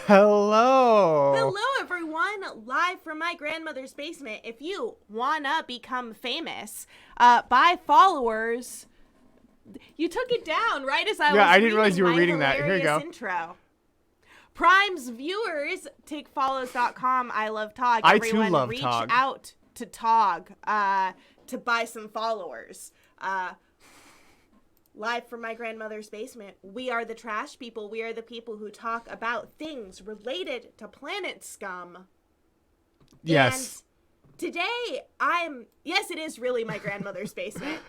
Hello. Hello, everyone. Live from my grandmother's basement. If you wanna become famous, buy followers. You took it down right as I didn't realize you were reading that. Here you go. Intro. Prime's viewers, take follows.com. I love Tog. I Everyone too love reach Tog. out to Tog to buy some followers. Live from my grandmother's basement. We are the trash people. We are the people who talk about things related to Planet Scum. Yes. And today, yes, it is really my grandmother's basement.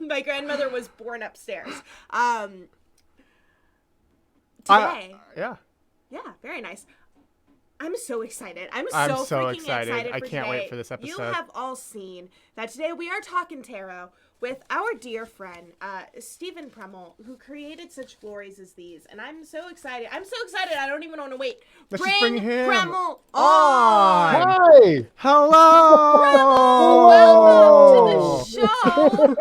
My grandmother was born upstairs. Today. Yeah, very nice. I'm so excited. I'm so freaking excited. I can't wait for this You episode. have all seen that today we are talking tarot with our dear friend, Stephenpremmel, who created such glories as these. And I'm so excited. I don't even want to wait. Let's just bring him Premmel on. Hi. Hello. Welcome to the show.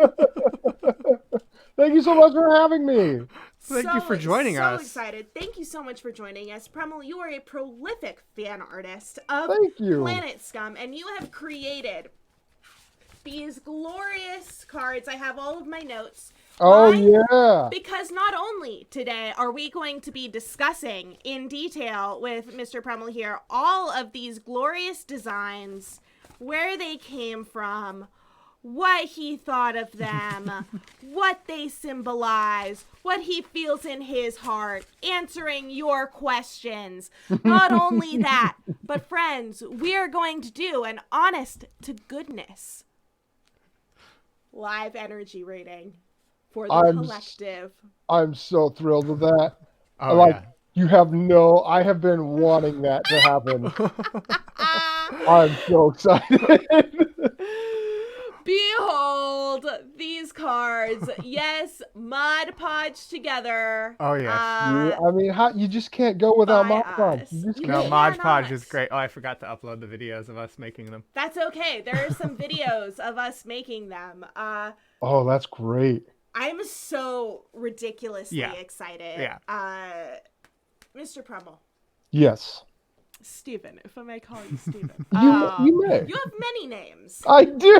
Thank you so much for having me. Thank you for joining us. So excited. Thank you so much for joining us. Premmel, you are a prolific fan artist of Thank you. Planet Scum, and you have created these glorious cards. I have all of my notes. Oh, Why? yeah. Because not only today are we going to be discussing in detail with Mr. Premmel here all of these glorious designs, where they came from, what he thought of them, what they symbolize, what he feels in his heart, answering your questions. Not only that, but friends, we are going to do an honest to goodness live energy rating for the collective. I'm so thrilled with that. Oh, You have I have been wanting that to happen. I'm so excited. Behold these cards. Yes, Mod Podge together. Oh, yes. I mean, you just can't go without Mod Podge. No, Mod Podge is great. Oh, I forgot to upload the videos of us making them. That's okay. There are some videos of us making them. Oh, that's great. I'm so ridiculously excited. Yeah. Mr. Premmel. Yes. Stephen, if I may call you Stephen. You may. You have many names. I do.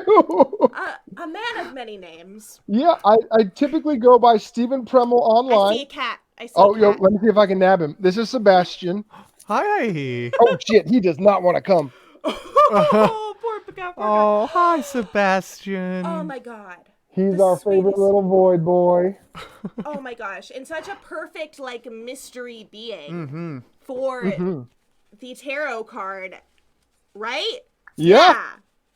A man of many names. Yeah, I typically go by Stephenpremmel online. I see a cat. Let me see if I can nab him. This is Sebastian. Hi. Oh, shit. He does not want to come. Oh, poor cat. Oh, hi, Sebastian. Oh, my God. He's our favorite little void boy. Oh, my gosh. And such a perfect, mystery being for the tarot card, right? Yeah.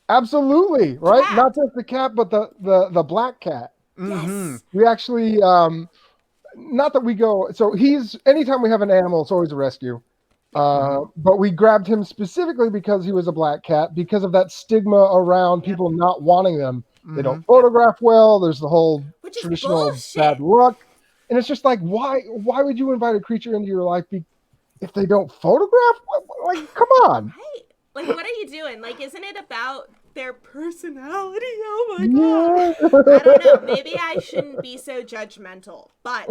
Absolutely, right? Cat. Not just the cat, but the black cat. Yes. We actually, not that we go, so anytime we have an animal, it's always a rescue. But we grabbed him specifically because he was a black cat, because of that stigma around people not wanting them. They don't photograph well. There's the whole traditional bad luck. And it's just like, why would you invite a creature into your life if they don't photograph? Come on. Right. What are you doing? Isn't it about their personality? Oh my God. Yeah. I don't know. Maybe I shouldn't be so judgmental, but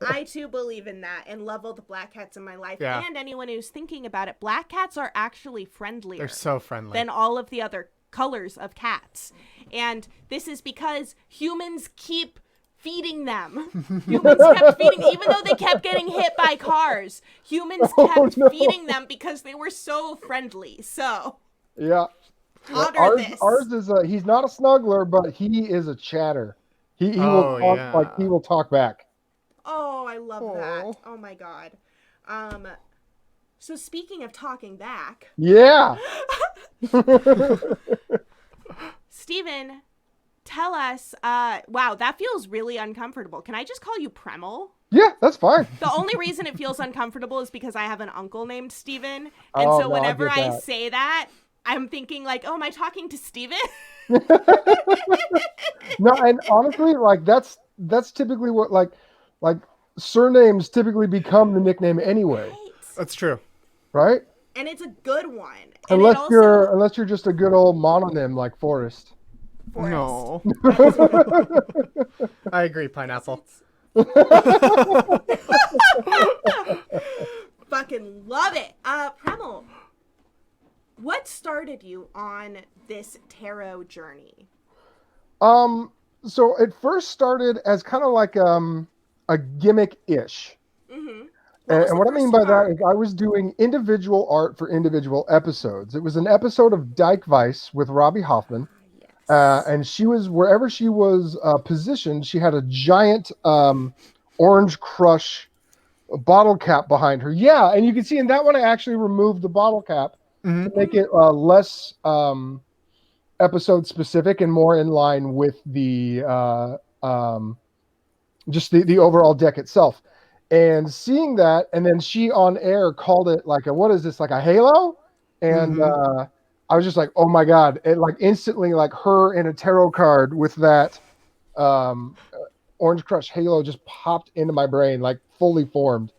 I too believe in that and love all the black cats in my life. Yeah. And anyone who's thinking about it, black cats are actually friendlier. They're so friendly. Than all of the other colors of cats. And this is because humans keep feeding them. Humans kept feeding, even though they kept getting hit by cars. Humans kept feeding them because they were so friendly. So, yeah, this. Ours is he's not a snuggler, but he is a chatter. He will talk, he will talk back. Oh, I love that. Oh my God. So speaking of talking back. Yeah. Stephen, tell us, wow, that feels really uncomfortable. Can I just call you Premmel? Yeah, that's fine. The only reason it feels uncomfortable is because I have an uncle named Stephen. And so whenever I say that, I'm thinking oh, am I talking to Stephen? No, and honestly, that's typically what surnames typically become the nickname anyway. Right. That's true. Right? And it's a good one. Unless you're just a good old mononym like Forrest. No. I agree, pineapple. this tarot journey? So it first started as kind of like a gimmick-ish. Mm-hmm. And what I mean by that is I was doing individual art for individual episodes. It was an episode of Dyke Vice with Robbie Hoffman. Yes. And she was, wherever she was positioned, she had a giant Orange Crush bottle cap behind her. Yeah, and you can see in that one I actually removed the bottle cap to make it less episode specific and more in line with the just the overall deck itself. And seeing that, and then she on air called it like a, what is this, like a halo? And I was just like, oh my god! It like instantly, like her in a tarot card with that Orange Crush halo just popped into my brain, like fully formed.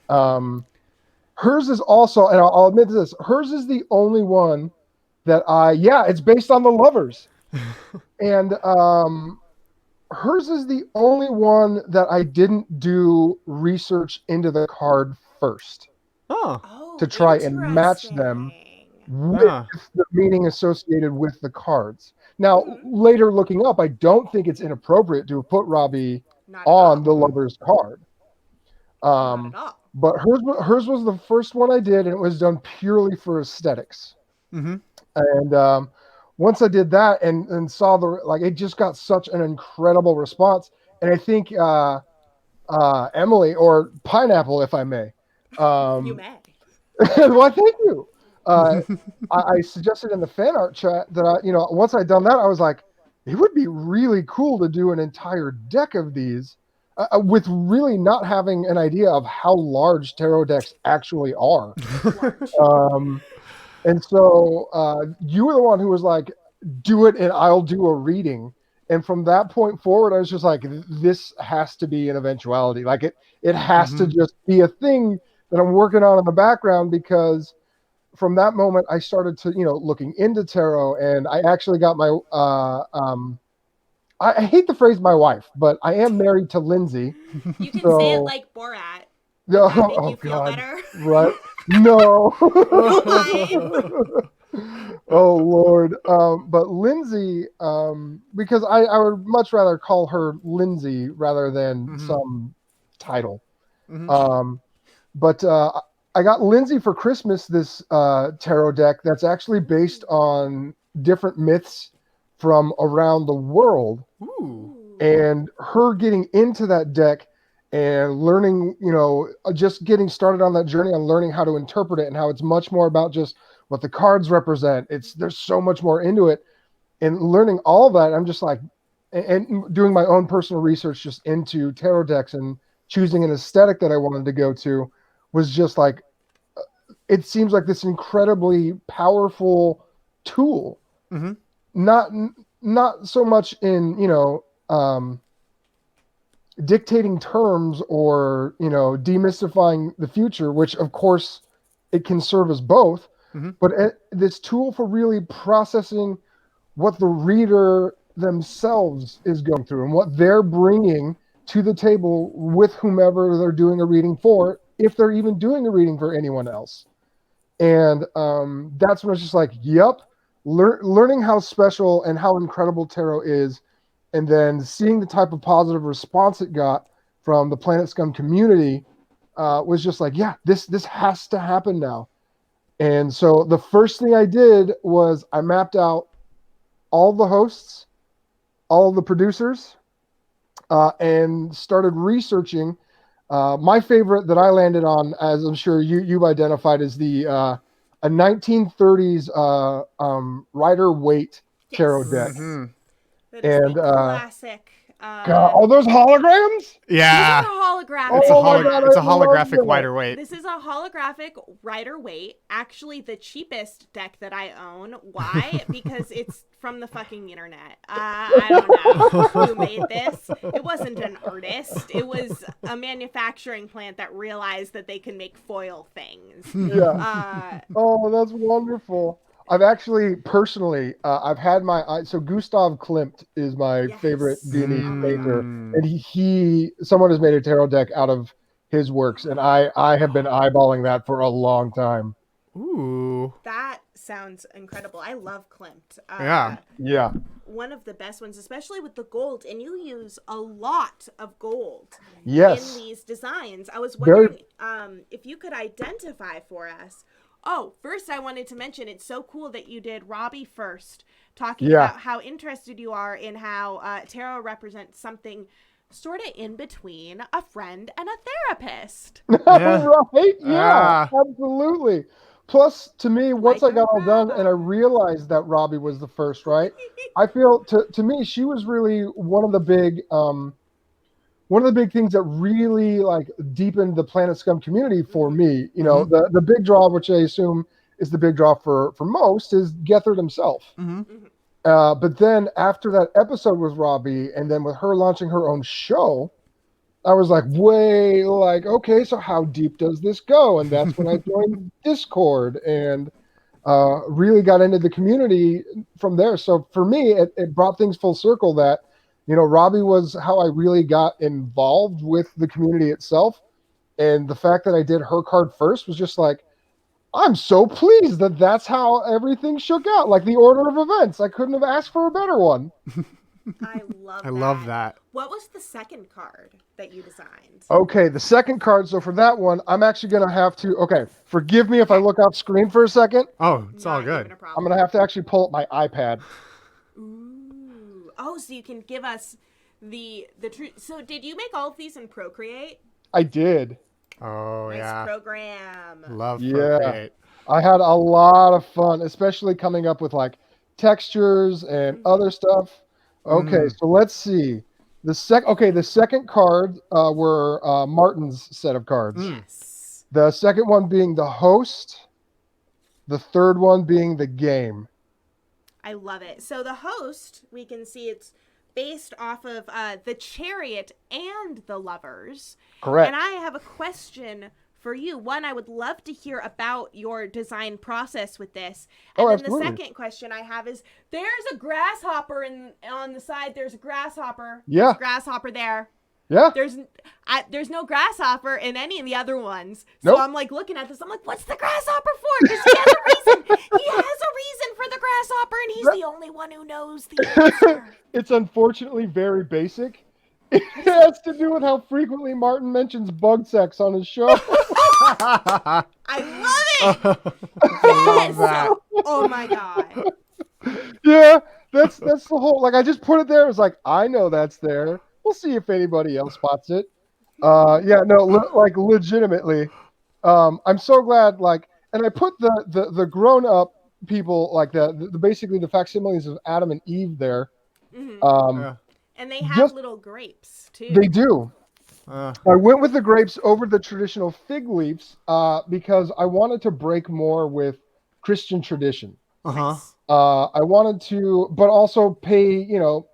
Hers is also, and I'll admit this, hers is the only one that it's based on the Lovers. And hers is the only one that I didn't do research into the card first to try and match them with the meaning associated with the cards. Now, later looking up, I don't think it's inappropriate to put Robbie on the Lovers card. Not at all. But hers was the first one I did, and it was done purely for aesthetics. And once I did that and saw it just got such an incredible response. And I think Emily, or Pineapple, if I may. You may. Well, thank you. I suggested in the fan art chat that once I'd done that, I was like, it would be really cool to do an entire deck of these with really not having an idea of how large tarot decks actually are. And so you were the one who was like, do it and I'll do a reading. And from that point forward, I was just like, this has to be an eventuality. Like it has to just be a thing that I'm working on in the background, because from that moment I started to, looking into tarot, and I actually got my, I hate the phrase my wife, but I am married to Lindsay. You can say it like Borat. No, Does that make you feel better? Right. No. Oh Lord. But Lindsay, because I would much rather call her Lindsay rather than some title. But I got Lindsay for Christmas this tarot deck that's actually based on different myths from around the world. And her getting into that deck and learning, just getting started on that journey on learning how to interpret it, and how it's much more about just what the cards represent. There's so much more into it, and learning all of that. I'm just like, and doing my own personal research just into tarot decks and choosing an aesthetic that I wanted to go to was just like, it seems like this incredibly powerful tool. Not so much in, dictating terms or, demystifying the future, which of course it can serve as both, but this tool for really processing what the reader themselves is going through and what they're bringing to the table with whomever they're doing a reading for, if they're even doing a reading for anyone else. And that's when it's just like, yep, learning how special and how incredible tarot is, and then seeing the type of positive response it got from the Planet Scum community was just like, yeah, this has to happen now. And so the first thing I did was I mapped out all the hosts, all the producers, and started researching. My favorite that I landed on, as I'm sure you've identified, is the a 1930s Rider-Waite tarot deck. That is a classic. God, all those holograms? Yeah. These are holographic. It's a holographic Rider-Waite. This is a holographic Rider-Waite. Actually, the cheapest deck that I own. Why? Because it's from the fucking internet. I don't know who made this. It wasn't an artist. It was a manufacturing plant that realized that they can make foil things. Yeah. Oh, that's wonderful. I've actually personally, I've had so Gustav Klimt is my favorite Viennese painter, and someone has made a tarot deck out of his works, and I have been eyeballing that for a long time. Ooh. That sounds incredible. I love Klimt. Yeah. One of the best ones, especially with the gold, and you use a lot of gold Yes. in these designs. I was Very- wondering if you could identify for us. Oh, first I wanted to mention it's so cool that you did Robbie first, talking Yeah. about how interested you are in how tarot represents something sort of in between a friend and a therapist. Yeah. Right? Yeah, Ah. absolutely. Plus, to me, once Like I got a all done and I rabbi. realized that Robbie was the first, right? I feel to me she was really one of the big things that really like deepened the Planet Scum community for me. You know, the big draw, which I assume is the big draw for most, is Gethard himself. But then after that episode with Robbie, and then with her launching her own show, I was like, okay, so how deep does this go? And that's when I joined Discord and really got into the community from there. So for me, it brought things full circle that, you know, Robbie was how I really got involved with the community itself. And the fact that I did her card first was just like, I'm so pleased that that's how everything shook out. Like the order of events. I couldn't have asked for a better one. I love I love that. What was the second card that you designed? Okay, the second card. So for that one, I'm actually going to have to, okay, forgive me if I look off screen for a second. Oh, it's all Not even good. a I'm problem. going to have to actually pull up my iPad. Ooh. Oh, so you can give us the truth. So did you make all of these in Procreate? I did. Oh, Nice yeah. program. Love Yeah. Procreate. I had a lot of fun, especially coming up with like textures and other stuff. Okay, so let's see. The second card were Martin's set of cards. Yes. The second one being the host. The third one being the game. I love it. So the host, we can see it's based off of the Chariot and the Lovers. Correct. And I have a question for you. One, I would love to hear about your design process with this. And then absolutely. the second question I have is, there's a grasshopper on the side. There's a grasshopper. Yeah. There's a grasshopper there. Yeah. There's no grasshopper in any of the other ones. So Nope. I'm like looking at this. I'm like, what's the grasshopper for? Because he has a reason. He has a reason for the grasshopper, and he's the only one who knows the answer. It's unfortunately very basic. It has to do with how frequently Martin mentions bug sex on his show. I love it. Yes. that. Oh my god. Yeah, that's the whole, like, I just put it there. It was like, I know that's there. We'll see if anybody else spots it. Yeah, no, like legitimately. I'm so glad, like, and I put the grown up people, like the basically the facsimiles of Adam and Eve there. Yeah. And they have Just- little grapes too. They do. Uh, I went with the grapes over the traditional fig leaves because I wanted to break more with Christian tradition. uh-huh. Nice. I wanted to, but also pay, you know,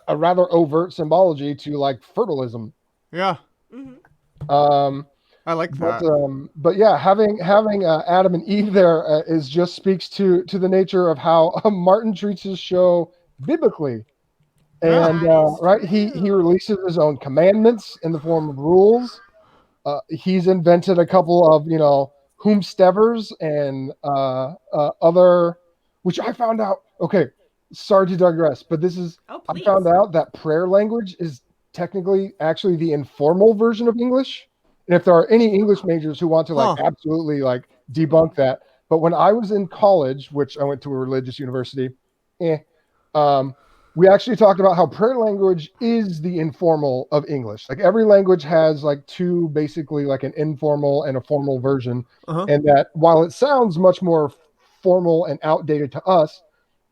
a rather overt symbology to like fertilism. Yeah. I like But that. but yeah, having Adam and Eve there is just speaks to the nature of how Martin treats his show biblically. And That is right, he true. releases his own commandments in the form of rules. He's invented a couple of, you know, whomstevers and other, which I found out. Okay, sorry to digress, but this is, Oh, I please. found out that prayer language is technically actually the informal version of English. And if there are any English majors who want to like Huh. absolutely like debunk that, but when I was in college, which I went to a religious university, we actually talked about how prayer language is the informal of English. Like every language has like two, basically like an informal and a formal version. Uh-huh. And that while it sounds much more formal and outdated to us,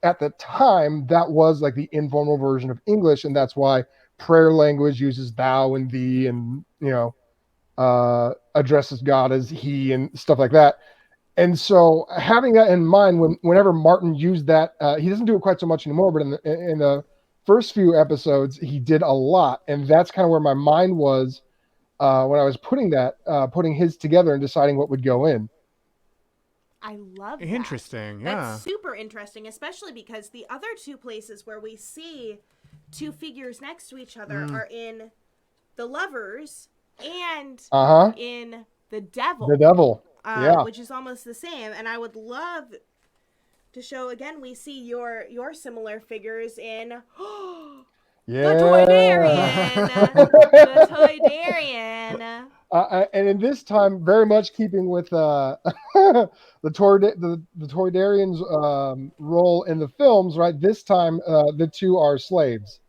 at the time, that was like the informal version of English. And that's why prayer language uses thou and thee and, you know, addresses God as he and stuff like that. And so having that in mind, whenever Martin used that, he doesn't do it quite so much anymore, but in the first few episodes, he did a lot. And that's kind of where my mind was when I was putting his together and deciding what would go in. I love that. Interesting. Yeah. That's super interesting, especially because the other two places where we see two figures next to each other are in the Lovers and in the Devil. The devil. Yeah. Which is almost the same. And I would love to show again. We see your similar figures in Yeah. the Toydarian. The Toydarian. And in this time, very much keeping with the Toydarian's role in the films, right? This time, the two are slaves.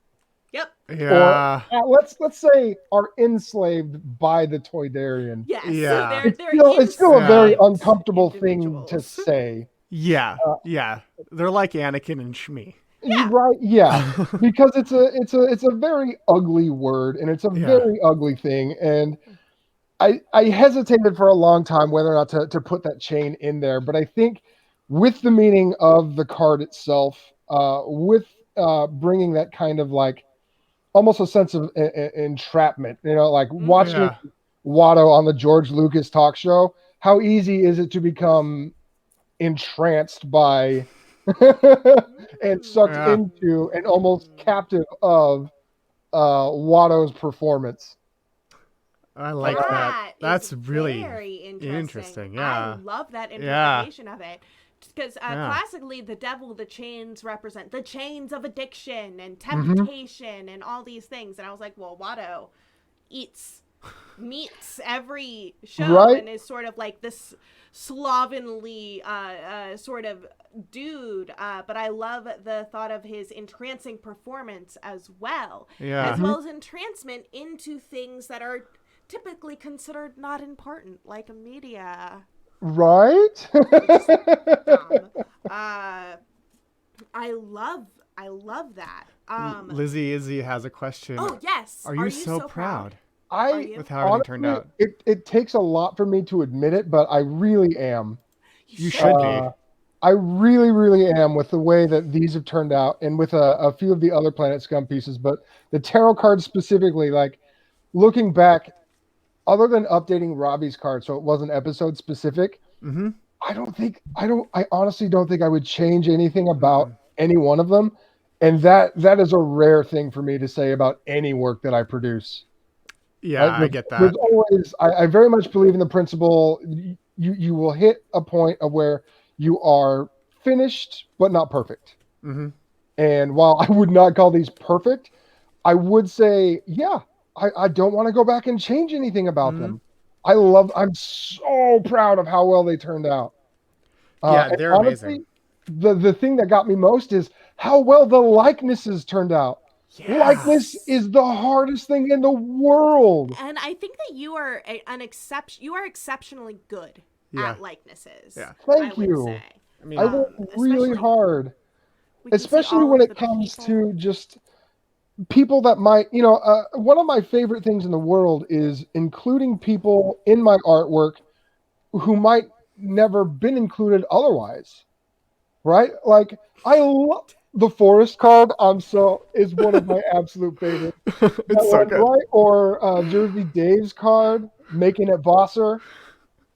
Yep. Yeah. Or let's say are enslaved by the Toydarian. Yes. Yeah. So It's still a very enslaved uncomfortable thing to individuals. say. Yeah. Yeah. They're like Anakin and Shmi. Yeah. Right, yeah. Because it's a very ugly word, and it's a very ugly thing. And I hesitated for a long time whether or not to put that chain in there, but I think with the meaning of the card itself, with bringing that kind of like almost a sense of entrapment, like watching Watto on the George Lucas talk show, how easy is it to become entranced by and sucked into and almost captive of Watto's performance. I like that. That's really very interesting. Yeah. I love that interpretation of it. Because classically, the devil, the chains represent the chains of addiction and temptation and all these things. And I was like, well, Watto eats meats every show and is sort of like this slovenly sort of dude. But I love the thought of his entrancing performance as well. As well as entrancement into things that are typically considered not important, like media. Right? I love that. Lizzie Izzy has a question. Oh yes. Are you so proud? With how everything turned out? It takes a lot for me to admit it, but I really am. You should be. I really, really am with the way that these have turned out, and with a few of the other Planet Scum pieces. But the tarot cards specifically, like looking back, other than updating Robbie's card so it wasn't episode specific, I honestly don't think I would change anything about any one of them. And that is a rare thing for me to say about any work that I produce. Yeah, I get that. There's always, I very much believe in the principle, you will hit a point of where you are finished, but not perfect. Mm-hmm. And while I would not call these perfect, I would say, I don't want to go back and change anything about them. I'm so proud of how well they turned out. They're honestly, amazing. The thing that got me most is how well the likenesses turned out. Yes. Likeness is the hardest thing in the world. And I think that you are exceptionally good at likenesses. Yeah. Thank you. Say. I work really hard. Especially when it comes to just people that might, one of my favorite things in the world is including people in my artwork who might never been included otherwise. Right? Like, I love the Forrest card. Is one of my absolute favorites. It's so good. Right? Or Jersey Dave's card, Making It Bosser.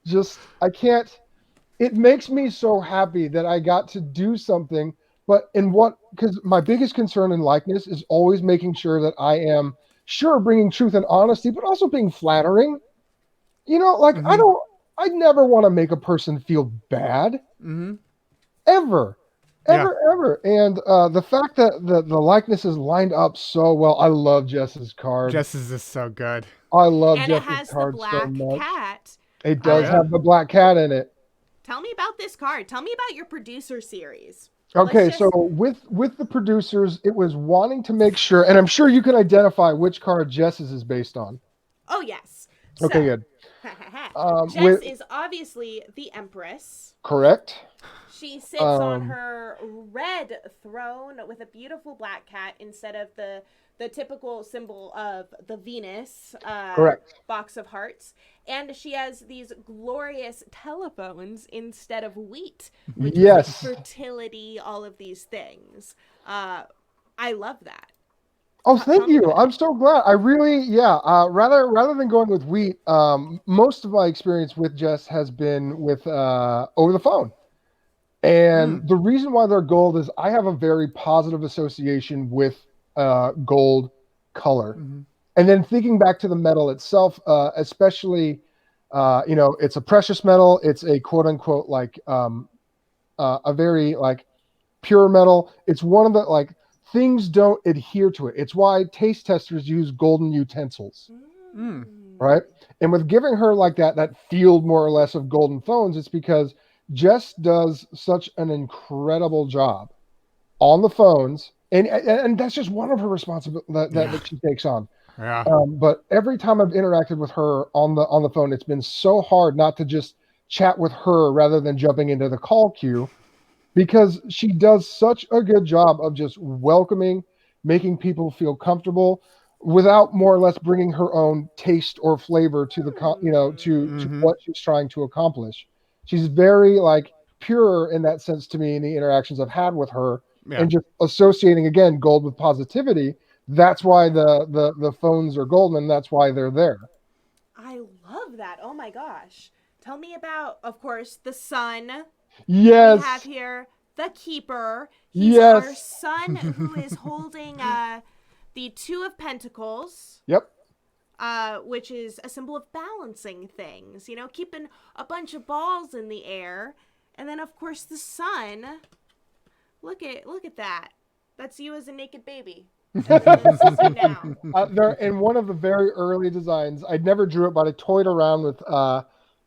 It makes me so happy that I got to do something. But because my biggest concern in likeness is always making sure that I am bringing truth and honesty, but also being flattering. I never want to make a person feel bad. Mm-hmm. Ever. And the fact that the likeness is lined up so well, I love Jess's card. Jess's is so good. I love and Jess's card so much. Cat. It does have the black cat in it. Tell me about this card. Tell me about your producer series. Okay, so with the producers, it was wanting to make sure, and I'm sure you can identify which card Jess's is based on. Oh, yes. Okay, good. Jess is obviously the Empress. Correct. She sits on her red throne with a beautiful black cat instead of the typical symbol of the Venus box of hearts. And she has these glorious telephones instead of wheat. Which is fertility, all of these things. I love that. Oh, thank you. I'm so glad. I really, rather than going with wheat, most of my experience with Jess has been with over the phone. And the reason why they're gold is I have a very positive association with gold color. Mm-hmm. And then thinking back to the metal itself, especially, it's a precious metal. It's a quote unquote, like a very like pure metal. It's one of the like things don't adhere to it. It's why taste testers use golden utensils, right? And with giving her like that field more or less of golden phones, it's because Jess does such an incredible job on the phones, and that's just one of her responsibilities that she takes on. Yeah. But every time I've interacted with her on the phone, it's been so hard not to just chat with her rather than jumping into the call queue, because she does such a good job of just welcoming, making people feel comfortable without more or less bringing her own taste or flavor to the to what she's trying to accomplish. She's very like pure in that sense to me in the interactions I've had with her, Yeah. and just associating again gold with positivity. That's why the phones are golden, and that's why they're there. I love that. Oh my gosh. Tell me about, of course, the sun. Yes. We have here the keeper. He's our son who is holding the Two of Pentacles. Yep. Which is a symbol of balancing things, you know, keeping a bunch of balls in the air. And then of course the sun. Look at that. That's you as a naked baby. There in one of the very early designs, I never drew it, but I toyed around with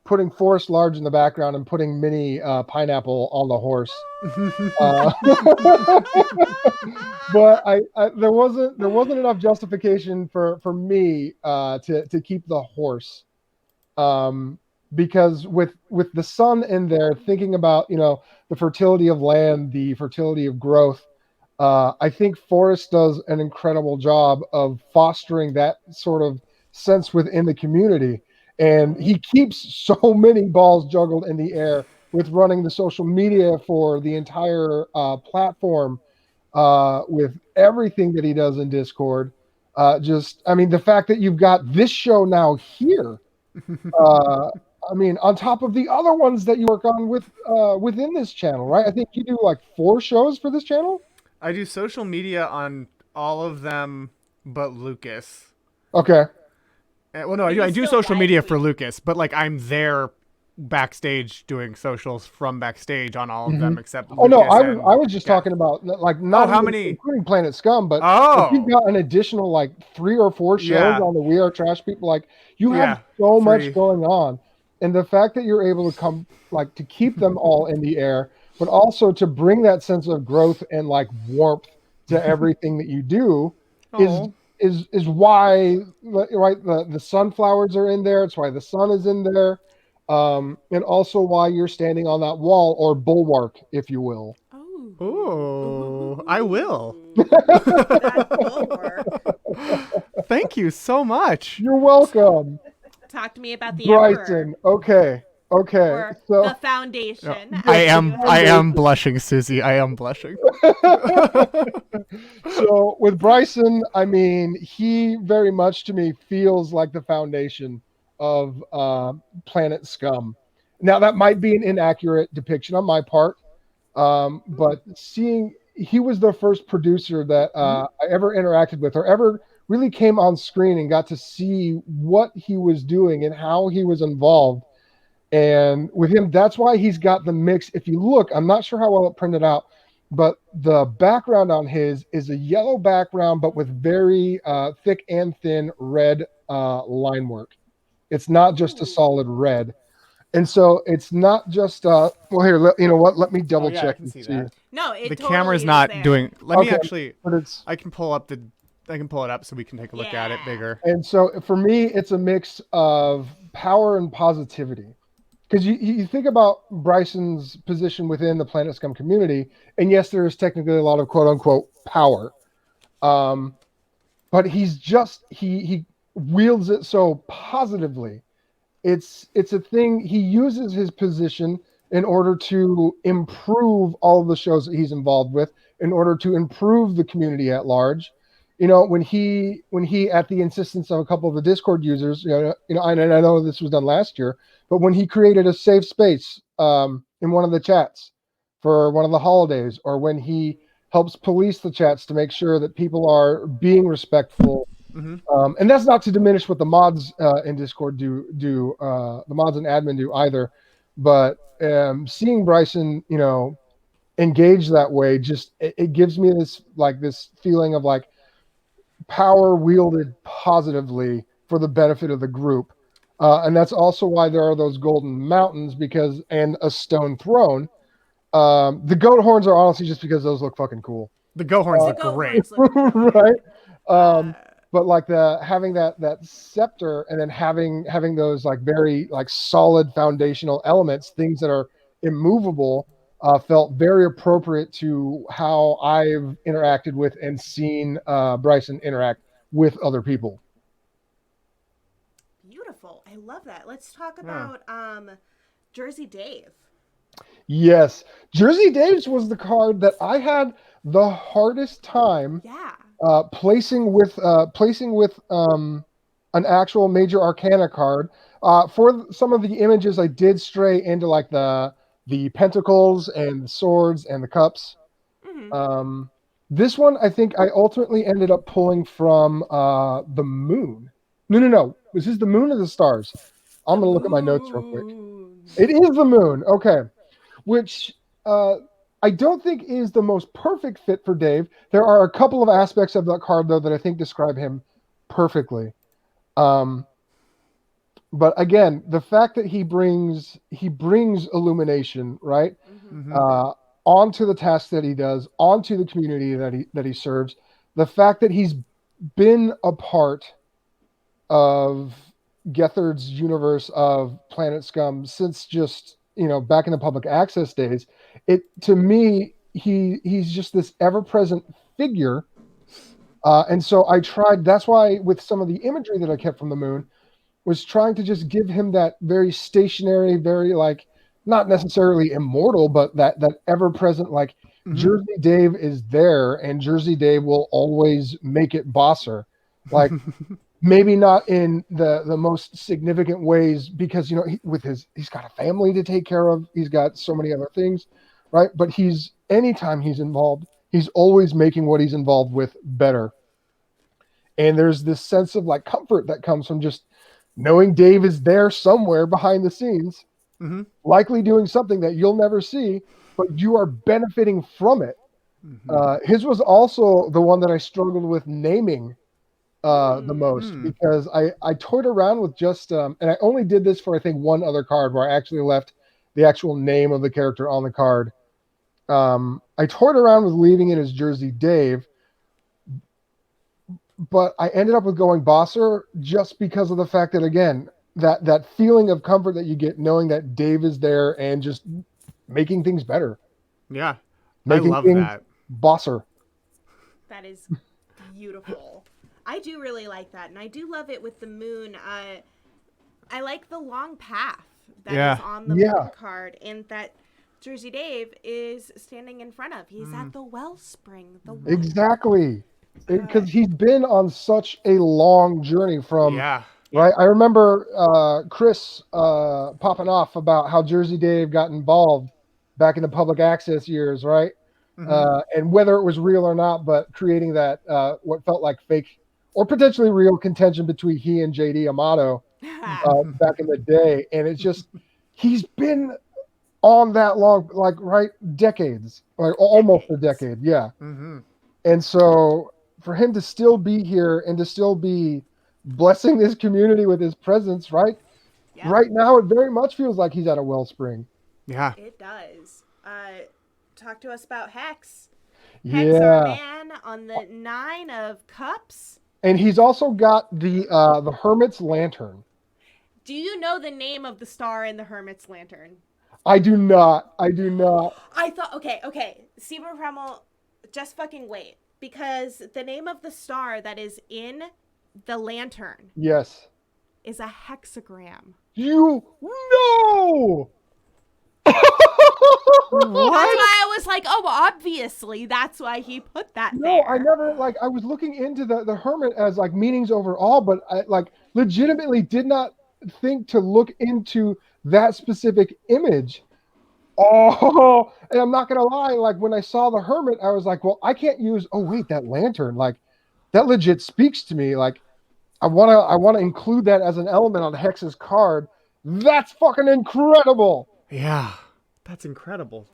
putting Forrest large in the background and putting mini pineapple on the horse. But there wasn't enough justification for me to keep the horse, because with the sun in there, thinking about the fertility of land, the fertility of growth. I think Forrest does an incredible job of fostering that sort of sense within the community. And he keeps so many balls juggled in the air with running the social media for the entire platform, with everything that he does in Discord. The fact that you've got this show now here, on top of the other ones that you work on within this channel, right? I think you do like 4 shows for this channel. I do social media on all of them but Lucas. Okay. Well, no, I do social media for Lucas, but like I'm there backstage doing socials from backstage on all of them except Lucas. Oh no, I was just talking about like not how many, including Planet Scum, but if you've got an additional like 3 or 4 shows on the We Are Trash People, like you have so much going on, and the fact that you're able to come like to keep them all in the air, but also to bring that sense of growth and like warmth to everything that you do is why, right? The sunflowers are in there. It's why the sun is in there, and also why you're standing on that wall or bulwark, if you will. Oh, I will. That bulwark. Thank you so much. You're welcome. Talk to me about the Bryson. Emperor. Okay. Or so the foundation. No, I am blushing, Susie. I am blushing. So with Bryson, he very much to me feels like the foundation of Planet Scum. Now that might be an inaccurate depiction on my part, but he was the first producer that I ever interacted with or ever really came on screen and got to see what he was doing and how he was involved. And with him, that's why he's got the mix. If you look, I'm not sure how well it printed out, but the background on his is a yellow background, but with very thick and thin red line work. It's not just a solid red. And so it's not just, well, here, you know what? Let me double check and see. No, it the totally camera's not there. doing, let me actually, but I can pull it up so we can take a look at it bigger. And so for me, it's a mix of power and positivity. Because you think about Bryson's position within the Planet Scum community, and yes, there is technically a lot of quote unquote power, but he wields it so positively. It's a thing. He uses his position in order to improve all of the shows that he's involved with, in order to improve the community at large. When he at the insistence of a couple of the Discord users, and I know this was done last year, but when he created a safe space in one of the chats for one of the holidays, or when he helps police the chats to make sure that people are being respectful, and that's not to diminish what the mods in Discord do the mods and admin do either, but seeing Bryson, engage that way, just it gives me this feeling of like power wielded positively for the benefit of the group. And that's also why there are those golden mountains and a stone throne. The goat horns are honestly just because those look fucking cool. The goat horns The look goat great. horns look brilliant. Right. Uh, But like having that scepter and then having those like very like solid foundational elements, things that are immovable, felt very appropriate to how I've interacted with and seen Bryson interact with other people. Beautiful. I love that. Let's talk about Jersey Dave. Yes, Jersey Dave's was the card that I had the hardest time placing with an actual major arcana card. For some of the images, I did stray into like the pentacles and the swords and the cups. Mm-hmm. This one, I think I ultimately ended up pulling from the moon. No. Was this the moon or the stars? I'm going to look at my notes real quick. It is the moon. Okay. Which I don't think is the most perfect fit for Dave. There are a couple of aspects of that card, though, that I think describe him perfectly. But again, the fact that he brings illumination, right? Mm-hmm. Onto the task that he does, onto the community that he serves. The fact that he's been a part of Gethard's universe of Planet Scum since just back in the public access days. To me, he's just this ever-present figure. And so I tried, that's why with some of the imagery that I kept from the moon, was trying to just give him that very stationary, very like, not necessarily immortal, but that ever-present, like, Jersey Dave is there, and Jersey Dave will always make it bosser. Like, maybe not in the most significant ways, because he's got a family to take care of, he's got so many other things, right? But anytime he's involved, he's always making what he's involved with better. And there's this sense of like comfort that comes from just knowing Dave is there somewhere behind the scenes, likely doing something that you'll never see, but you are benefiting from it. His was also the one that I struggled with naming the most, because I toyed around with just and I only did this for I think one other card where I actually left the actual name of the character on the card. I toyed around with leaving it as Jersey Dave, but I ended up with going Bosser just because of the fact that, again, that feeling of comfort that you get knowing that Dave is there and just making things better. Yeah, making I love things that. Bosser. That is beautiful. I do really like that, and I do love it with the moon. I like the long path that is on the moon card, and that Jersey Dave is standing in front of. He's at the wellspring. Exactly. Because he's been on such a long journey from, right? I remember Chris popping off about how Jersey Dave got involved back in the public access years, right? And whether it was real or not, but creating that what felt like fake or potentially real contention between he and JD Amato back in the day. And it's just, he's been on that long, like, right, decades, like almost a decade. Yeah. And so for him to still be here and to still be blessing this community with his presence, right? Yep. Right now, it very much feels like he's at a wellspring. Yeah. It does. Talk to us about Hex. Hex, our man on the 9 of Cups. And he's also got the Hermit's Lantern. Do you know the name of the star in the Hermit's Lantern? I do not. I thought, okay. Stephenpremmel, just fucking wait. Because the name of the star that is in the lantern. Yes. Is a hexagram. You know. What? That's why I was like, oh, obviously, that's why he put that there. No, I never, like, I was looking into the Hermit as, like, meanings overall, but I, like, legitimately did not think to look into that specific image. Oh, and I'm not going to lie, like, when I saw the Hermit, I was like, well, I can't use, oh, wait, that lantern, like, that legit speaks to me. Like, I want to include that as an element on Hex's card. That's fucking incredible. Yeah. That's incredible.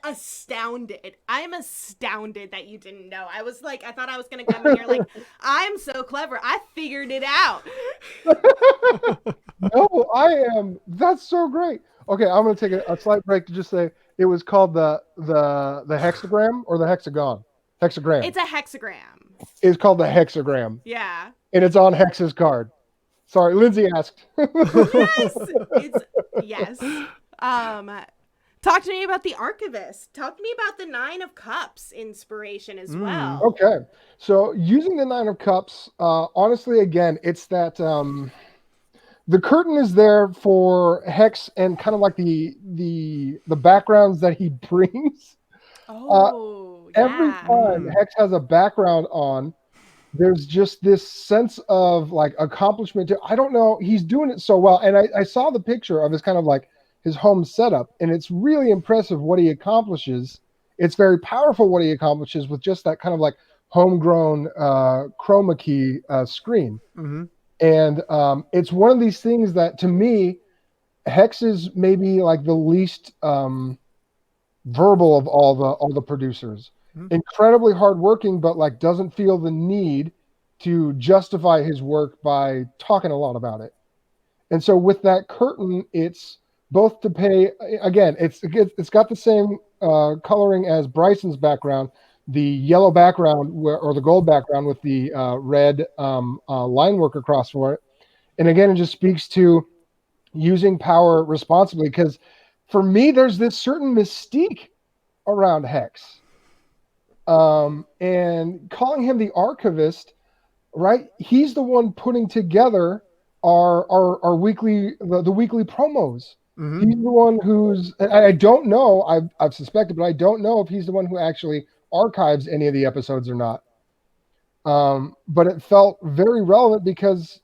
astounded. I am astounded that you didn't know. I thought I was going to come in here like, I'm so clever. I figured it out. No, I am. That's so great. Okay, I'm going to take a slight break to just say it was called the hexagram or the hexagon. Hexagram. It's a hexagram. It's called the hexagram, Yeah. and it's on Hex's card. Sorry, Lindsay asked. Yes. Talk to me about the Archivist. Talk to me about the Nine of Cups inspiration as well. Okay, so using the Nine of Cups, honestly, again, it's that the curtain is there for Hex and kind of like the backgrounds that he brings. Every time Hex has a background on, there's just this sense of like accomplishment. I don't know. He's doing it so well. And I saw the picture of his kind of like his home setup, and it's really impressive what he accomplishes. It's very powerful what he accomplishes with just that kind of like homegrown chroma key screen. Mm-hmm. And it's one of these things that to me, Hex is maybe like the least verbal of all the producers. Incredibly hardworking, but like doesn't feel the need to justify his work by talking a lot about it. And so with that curtain, it's both to pay again. It's got the same coloring as Bryson's background, the yellow background or the gold background with the red line work across for it. And again, it just speaks to using power responsibly. Because for me, there's this certain mystique around Hex. And calling him the Archivist, right? He's the one putting together our weekly the weekly promos. Mm-hmm. He's the one who's, and I don't know, I've suspected, but I don't know if he's the one who actually archives any of the episodes or not. But it felt very relevant because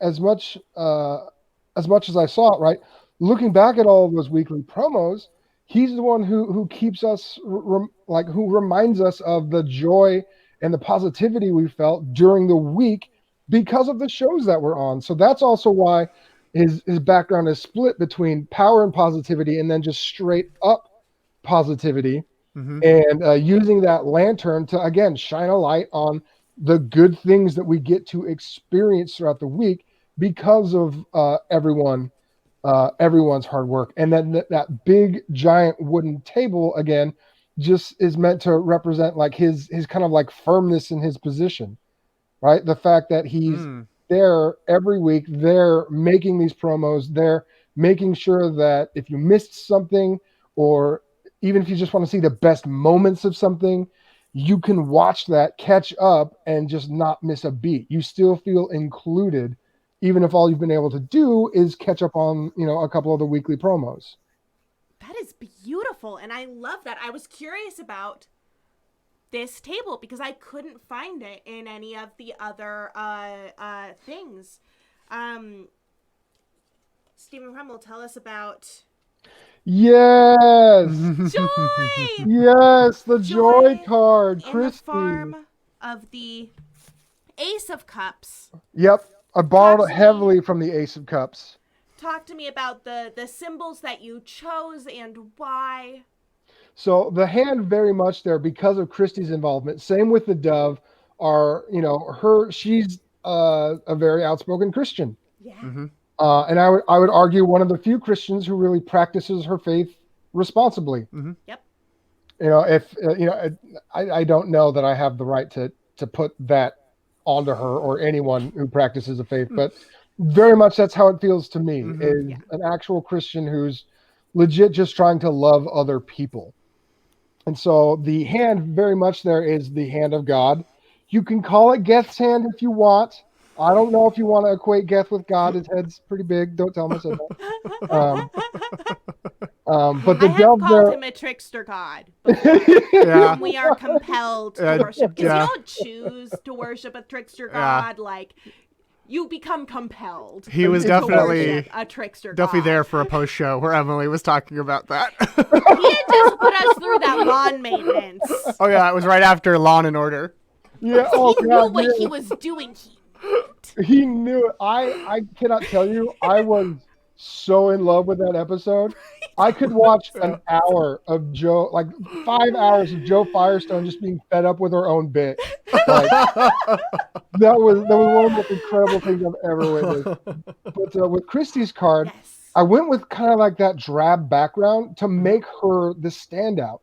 as much as I saw it, right, looking back at all of those weekly promos, he's the one who keeps us who reminds us of the joy and the positivity we felt during the week because of the shows that we're on. So that's also why his background is split between power and positivity and then just straight up positivity. Mm-hmm. And using that lantern to, again, shine a light on the good things that we get to experience throughout the week because of everyone's hard work. And then that big giant wooden table, again, just is meant to represent like his kind of like firmness in his position, right? The fact that he's there every week, they're making these promos, they're making sure that if you missed something, or even if you just want to see the best moments of something, you can watch that, catch up, and just not miss a beat. You still feel included, even if all you've been able to do is catch up on, a couple of the weekly promos. That is beautiful, and I love that. I was curious about this table because I couldn't find it in any of the other things. Stephenpremmel, tell us about... Yes! Joy! Yes, the joy card, in Christy. the form of the Ace of Cups. Yep, I borrowed heavily from the Ace of Cups. Talk to me about the symbols that you chose and why. So the hand very much there because of Christy's involvement. Same with the dove. She's a very outspoken Christian. Yeah. Mm-hmm. And I would argue one of the few Christians who really practices her faith responsibly. Mm-hmm. Yep. I don't know that I have the right to put that onto her or anyone who practices a faith, but very much that's how it feels to me, is an actual Christian who's legit just trying to love other people. And so the hand very much there is the hand of God. You can call it Geth's hand if you want. I don't know if you want to equate Geth with God. His head's pretty big. Don't tell him I said that. But the I have dove called there, him a trickster god. When we are compelled to worship. Because you don't choose to worship a trickster god. Like, you become compelled. He was to definitely worship a trickster definitely god. there for a post show where Emily was talking about that. He had just put us through that lawn maintenance. Oh yeah, it was right after Lawn and Order. yeah, He knew what he was doing. He knew it. I cannot tell you, I was so in love with that episode. I could watch So- an hour of Joe, like 5 hours of Joe Firestone just being fed up with her own bit. Like that was one of the most incredible things I've ever witnessed. But with Christie's card, Yes. I went with kind of like that drab background to make her the standout.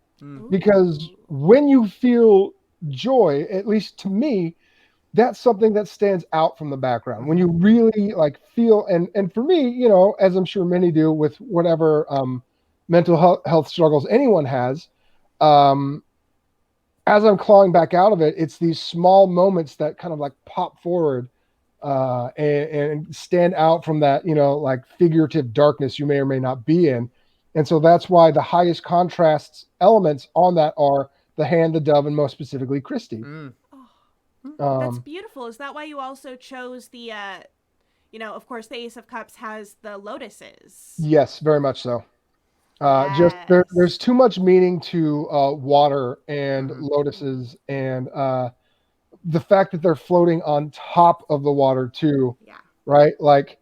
Because Ooh. when you feel joy, at least to me, that's something that stands out from the background. When you really like feel, and for me, you know, as I'm sure many do with whatever mental health struggles anyone has, as I'm clawing back out of it, it's these small moments that kind of like pop forward and stand out from that, you know, like figurative darkness you may or may not be in. And so that's why the highest contrasts elements on that are the hand, the dove, and most specifically Christie. Oh, that's beautiful. Is that why you also chose the, you know, of course, the Ace of Cups has the lotuses? Yes, very much so. Just Yes. there's too much meaning to water and lotuses, and the fact that they're floating on top of the water too, Yeah. right? Like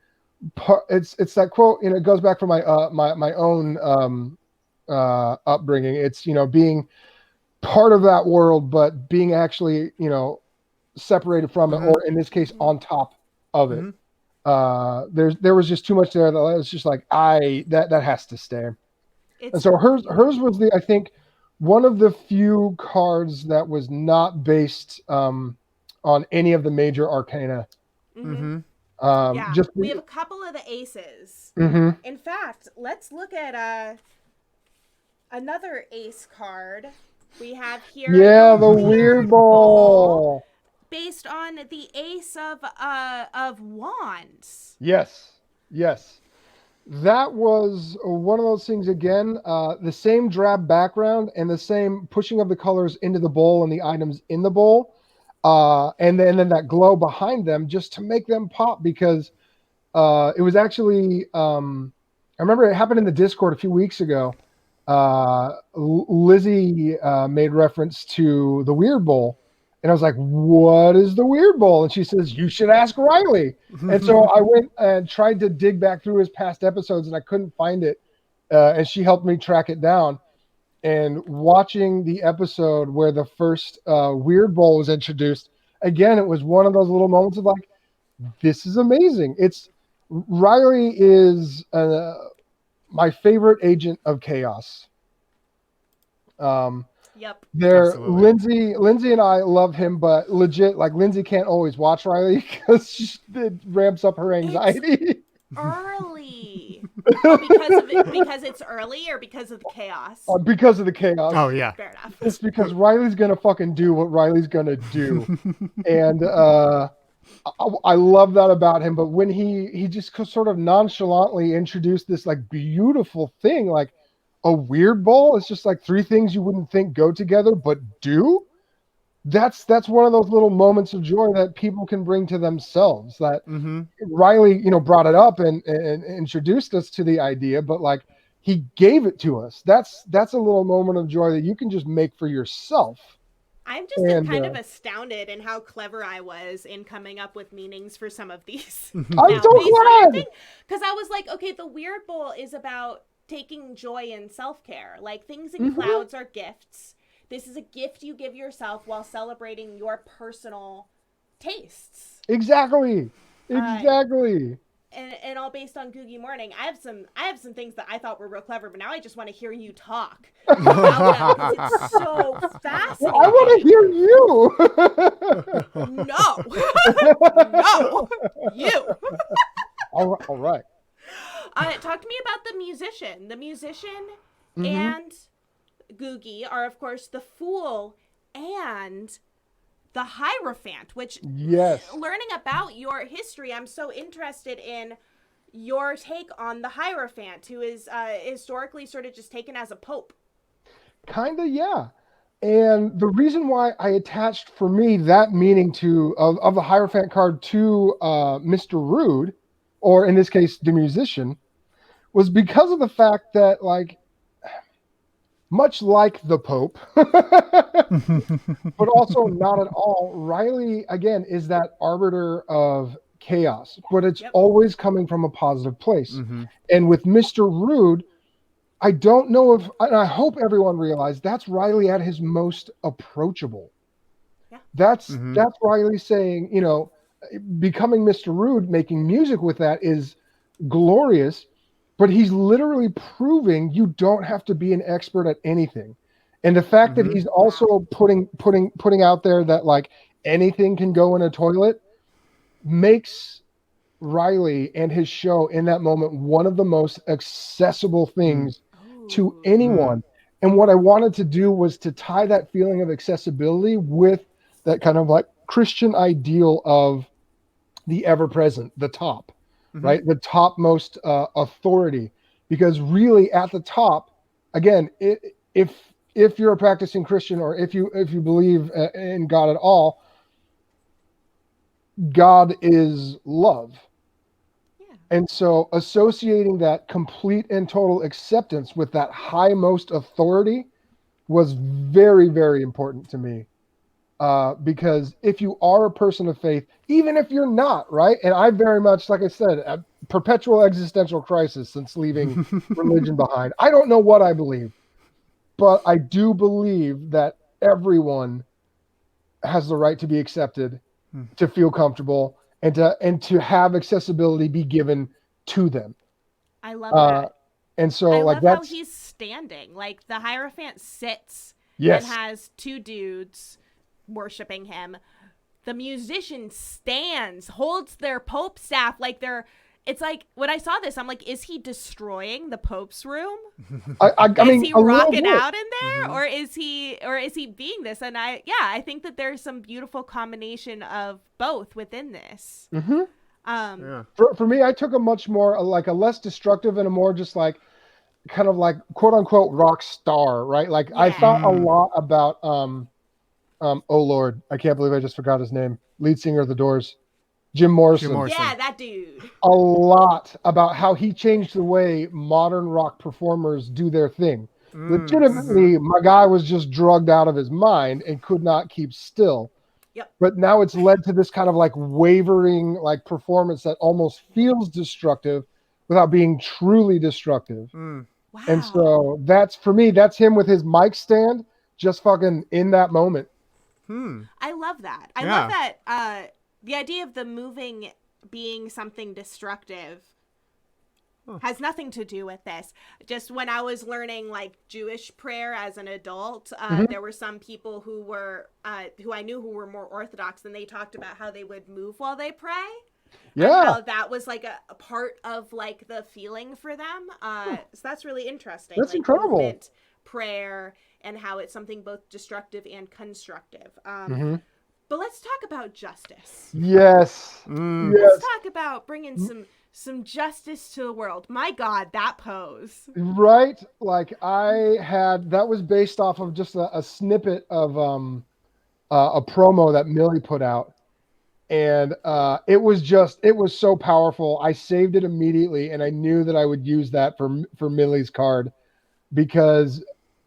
it's that quote, you know, it goes back from my my own upbringing. It's, you know, being part of that world, but being actually, you know, separated from it, or in this case, on top of it. There was just too much there that I was just like, that has to stay. It's And so hers was the, I think, one of the few cards that was not based on any of the major arcana. yeah. Just We have a couple of the aces. In fact, let's look at another ace card we have here. yeah, the weird ball. Based on the ace of wands. Yes. That was one of those things again, the same drab background and the same pushing of the colors into the bowl and the items in the bowl. And then that glow behind them just to make them pop, because it was actually, I remember it happened in the Discord a few weeks ago. Lizzie made reference to the Weird Bowl. And I was like, what is the Weird Bowl? And she says, you should ask Riley. And so I went and tried to dig back through his past episodes, and I couldn't find it. And she helped me track it down. And watching the episode where the first Weird Bowl was introduced, again, it was one of those little moments of like, this is amazing. Riley is my favorite agent of chaos. Yep. Lindsay and I love him, but legit, like Lindsay can't always watch Riley because it ramps up her anxiety. Early. Oh, because it's early, or because of the chaos? Because of the chaos. Oh yeah. Fair enough. It's because Riley's gonna fucking do what Riley's gonna do, and I love that about him. But when he just sort of nonchalantly introduced this like beautiful thing, like a weird bowl, it's just like three things you wouldn't think go together but do. That's one of those little moments of joy that people can bring to themselves. That Riley, you know, brought it up and introduced us to the idea, but like he gave it to us. That's a little moment of joy that you can just make for yourself. I'm just kind of astounded in how clever I was in coming up with meanings for some of these. I'm so glad. Because I was like, okay, the Weird Bowl is about taking joy in self-care. Like, things in clouds are gifts. This is a gift you give yourself while celebrating your personal tastes. Exactly. And all based on Googie Morning. I have some things that I thought were real clever, but now I just want to hear you talk about them, because it's so fascinating. I want to hear you. No, you. All right. Talk to me about the musician. The musician and Googie are, of course, the Fool and the Hierophant, which, learning about your history, I'm so interested in your take on the Hierophant, who is historically sort of just taken as a pope. Kinda, yeah. And the reason why I attached, for me, that meaning of the Hierophant card to Mr. Rude, or in this case, the musician, was because of the fact that, like, much like the Pope, but also not at all, Riley, again, is that arbiter of chaos, but it's always coming from a positive place. And with Mr. Rude, I don't know if, and I hope everyone realized that's Riley at his most approachable. Yeah. That's Riley saying, you know, becoming Mr. Rude, making music with that is glorious, but he's literally proving you don't have to be an expert at anything. And the fact that he's also putting out there that like anything can go in a toilet makes Riley and his show in that moment one of the most accessible things to anyone. And what I wanted to do was to tie that feeling of accessibility with that kind of like Christian ideal of the ever present, the top, right? The topmost authority. Because really at the top, again, if you're a practicing Christian or if you believe in God at all, God is love. And so associating that complete and total acceptance with that highmost authority was very, very important to me. Because if you are a person of faith, even if you're not, right? And I very much, like I said, a perpetual existential crisis since leaving religion behind. I don't know what I believe, but I do believe that everyone has the right to be accepted, to feel comfortable, and to have accessibility be given to them. I love that. And so, I like, love that's how he's standing. Like the Hierophant sits yes, and has two dudes worshiping him. The musician stands, holds their Pope staff like they're. It's like when I saw this, I'm like, is he destroying the Pope's room? I mean, is he a little rocking bit. out in there, or is he being this? And I think that there's some beautiful combination of both within this. For me, I took a much more like a less destructive and a more just like kind of like quote unquote rock star, right? Like I thought a lot about oh Lord, I can't believe I just forgot his name. Lead singer of the Doors, Jim Morrison. Yeah, that dude. A lot about how he changed the way modern rock performers do their thing. Legitimately, my guy was just drugged out of his mind and could not keep still. Yep. But now it's led to this kind of like wavering like performance that almost feels destructive without being truly destructive. Wow. And so that's, for me, that's him with his mic stand just fucking in that moment. I love that. I love that the idea of the moving being something destructive has nothing to do with this. Just when I was learning like Jewish prayer as an adult, there were some people who were who I knew who were more Orthodox, and they talked about how they would move while they pray. Yeah, and how that was like a part of like the feeling for them. So that's really interesting. That's like, incredible. Movement, prayer, and how it's something both destructive and constructive. But let's talk about justice. Yes. Let's talk about bringing some justice to the world. My God, that pose. Right? Like that was based off of just a snippet of a promo that Millie put out. And it was so powerful. I saved it immediately, and I knew that I would use that for Millie's card because,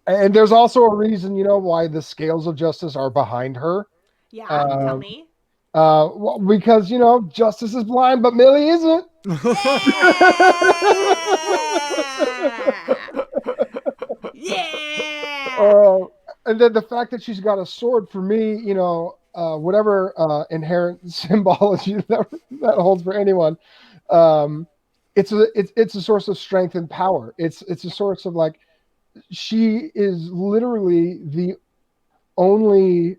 and there's also a reason, why the scales of justice are behind her. Yeah, tell me. Well, because justice is blind, but Millie isn't. Yeah. And then the fact that she's got a sword, for me, whatever inherent symbology that holds for anyone, it's a source of strength and power. It's a source of like, she is literally the only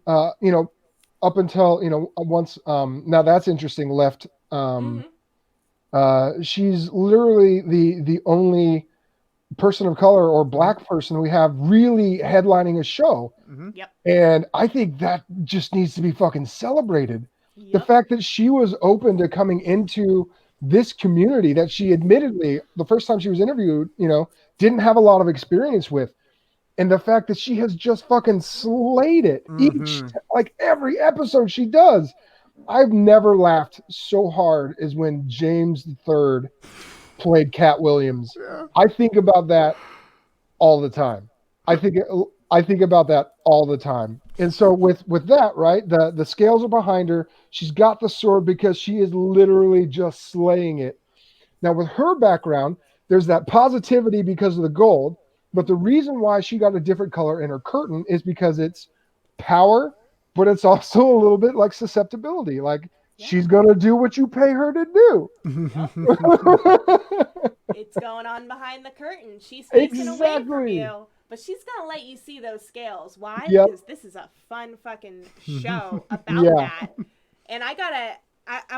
up until once now that's interesting left she's literally the only person of color or black person we have really headlining a show. Yep. And I think that just needs to be fucking celebrated. Yep. The fact that she was open to coming into this community that she admittedly, the first time she was interviewed, didn't have a lot of experience with. And the fact that she has just fucking slayed it like every episode she does. I've never laughed so hard as when James III played Cat Williams. Yeah. I think about that all the time. I think about that all the time. And so with that, right, the scales are behind her. She's got the sword because she is literally just slaying it. Now with her background, there's that positivity because of the gold. But the reason why she got a different color in her curtain is because it's power, but it's also a little bit like susceptibility. Like she's going to do what you pay her to do. It's going on behind the curtain. She's facing away from Exactly. you, but she's going to let you see those scales. Why? Yep. Because this is a fun fucking show about that. And I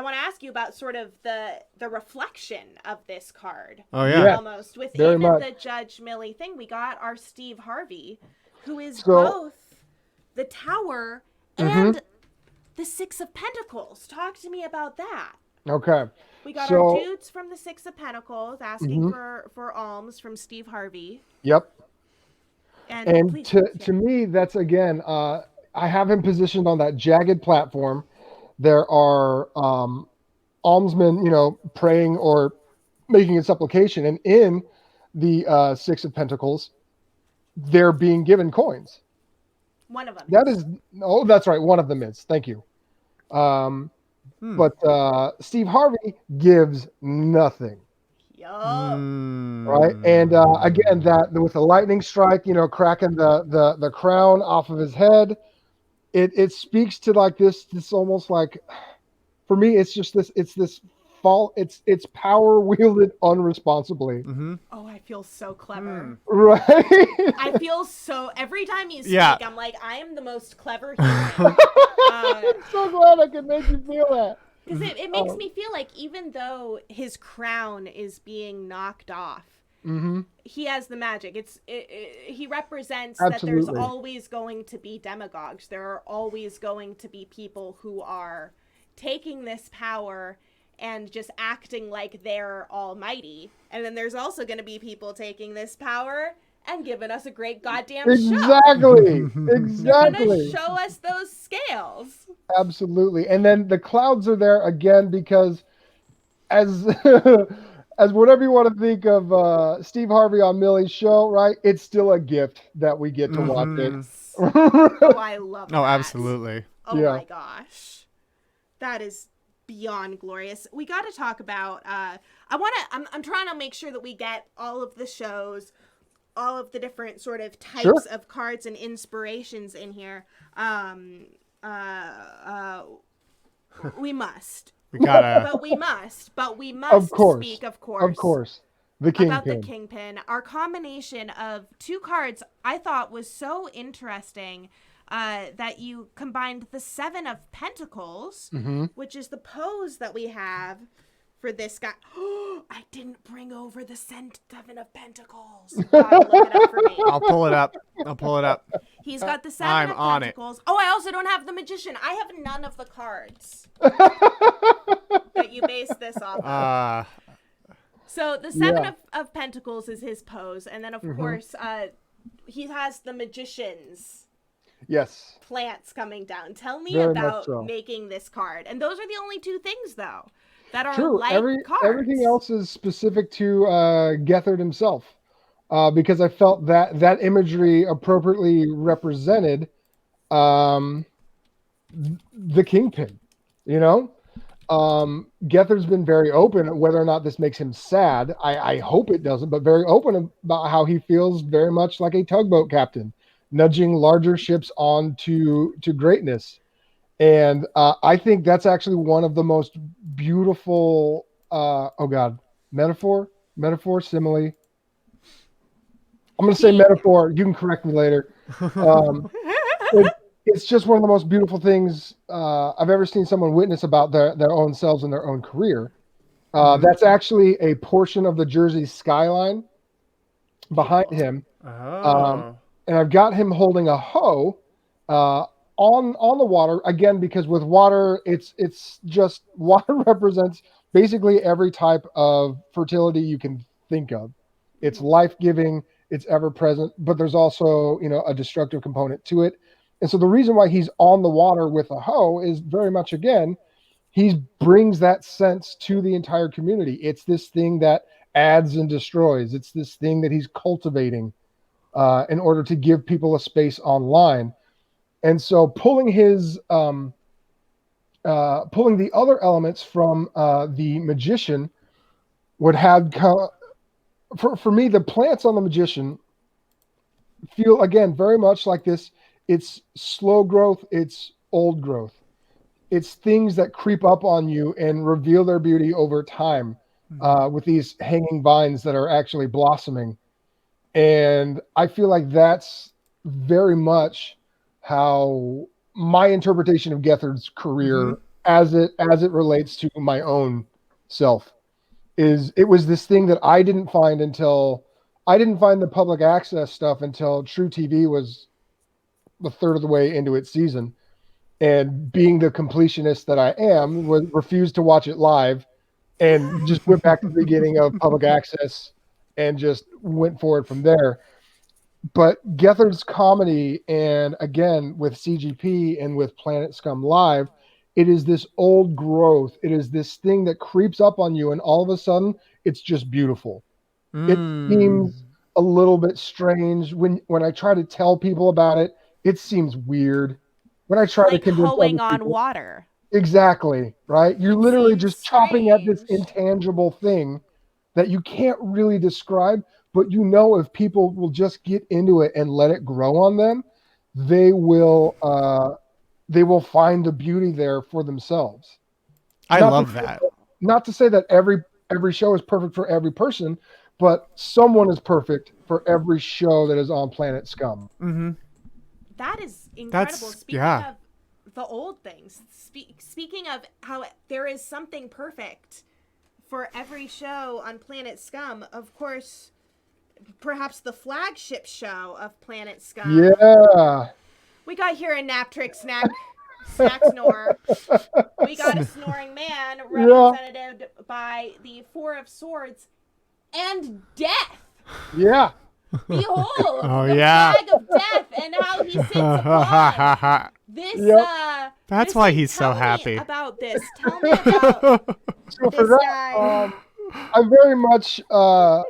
want to ask you about sort of the reflection of this card. Oh, yeah. Almost. Within the Judge Millie thing, we got our Steve Harvey, who is both the Tower and the Six of Pentacles. Talk to me about that. Okay. We got our dudes from the Six of Pentacles asking for alms from Steve Harvey. Yep. And please, to me, that's again, I have him positioned on that jagged platform. There are almsmen, praying or making a supplication. And in the Six of Pentacles, they're being given coins. One of them. That's right. One of them is. Thank you. But Steve Harvey gives nothing. Right. And again, that with the lightning strike, cracking the crown off of his head, it speaks to like this almost like, for me, it's just this fall. It's power wielded unresponsibly. Oh, I feel so clever. Right. I feel so, every time you speak, I'm like, I am the most clever human. I'm so glad I could make you feel that. Because it makes me feel like even though his crown is being knocked off, he has the magic. He represents that there's always going to be demagogues. There are always going to be people who are taking this power and just acting like they're almighty. And then there's also going to be people taking this power and giving us a great goddamn show. Exactly. They're going to show us those scales. Absolutely. And then the clouds are there again because as as whatever you want to think of Steve Harvey on Millie's show, right? It's still a gift that we get to watch it. Oh, I love that. Oh, absolutely. Oh my gosh. That is beyond glorious. We got to talk about I'm trying to make sure that we get all of the shows, all of the different sort of types of cards and inspirations in here. We must. We gotta. But we must speak, of course. The Kingpin. About the Kingpin. Our combination of two cards I thought was so interesting that you combined the Seven of Pentacles, which is the pose that we have for this guy. I didn't bring over the Seven of Pentacles. God, look it up for me. I'll pull it up. He's got the Seven of Pentacles. Oh, I also don't have the Magician. I have none of the cards that you base this off of. So the Seven of Pentacles is his pose. And then, of course, he has the Magician's plants coming down. Tell me about making this card. And those are the only two things, though, that are cards. Everything else is specific to Gethard himself, because I felt that imagery appropriately represented the Kingpin. Gethard's been very open whether or not this makes him sad. I hope it doesn't, but very open about how he feels very much like a tugboat captain, nudging larger ships on to greatness. And I think that's actually one of the most beautiful, metaphor, simile. I'm going to say metaphor. You can correct me later. It's just one of the most beautiful things I've ever seen someone witness about their own selves and their own career. That's actually a portion of the Jersey skyline behind him. And I've got him holding a hoe on the water, again, because with water, it's just water represents basically every type of fertility you can think of. It's life-giving, it's ever-present, but there's also, a destructive component to it. And so the reason why he's on the water with a hoe is very much, again, he brings that sense to the entire community. It's this thing that adds and destroys. It's this thing that he's cultivating in order to give people a space online. And so pulling the other elements from the Magician would have, for me, the plants on the Magician feel, again, very much like this. It's slow growth. It's old growth. It's things that creep up on you and reveal their beauty over time, with these hanging vines that are actually blossoming. And I feel like that's very much how my interpretation of Gethard's career, as it relates to my own self, is it was this thing that I didn't find the public access stuff until True TV was the third of the way into its season. And being the completionist that I am, refused to watch it live and just went back to the beginning of public access and just went forward from there. But Gethard's comedy, and again with CGP and with Planet Scum Live, it is this old growth. It is this thing that creeps up on you, and all of a sudden, it's just beautiful. It seems a little bit strange when I try to tell people about it. It seems weird when I try to convince hoeing other on people. water. Exactly, right? You're literally Seems just chopping at this strange. intangible thing that you can't really describe, but you know if people will just get into it and let it grow on them, they will find the beauty there for themselves. I love that. Not to say that every show is perfect for every person, but someone is perfect for every show that is on Planet Scum. Mm-hmm. That is incredible. Speaking yeah. of the old things, speaking of how there is something perfect for every show on Planet Scum, of course, perhaps the flagship show of Planet Scum. Yeah. We got here a Naptrick snack snore. We got a snoring man represented by the Four of Swords and death. Yeah. Behold, the flag of death, and how he sits upon this. That's why he's so happy about this. Tell me about this guy. I'm very much. I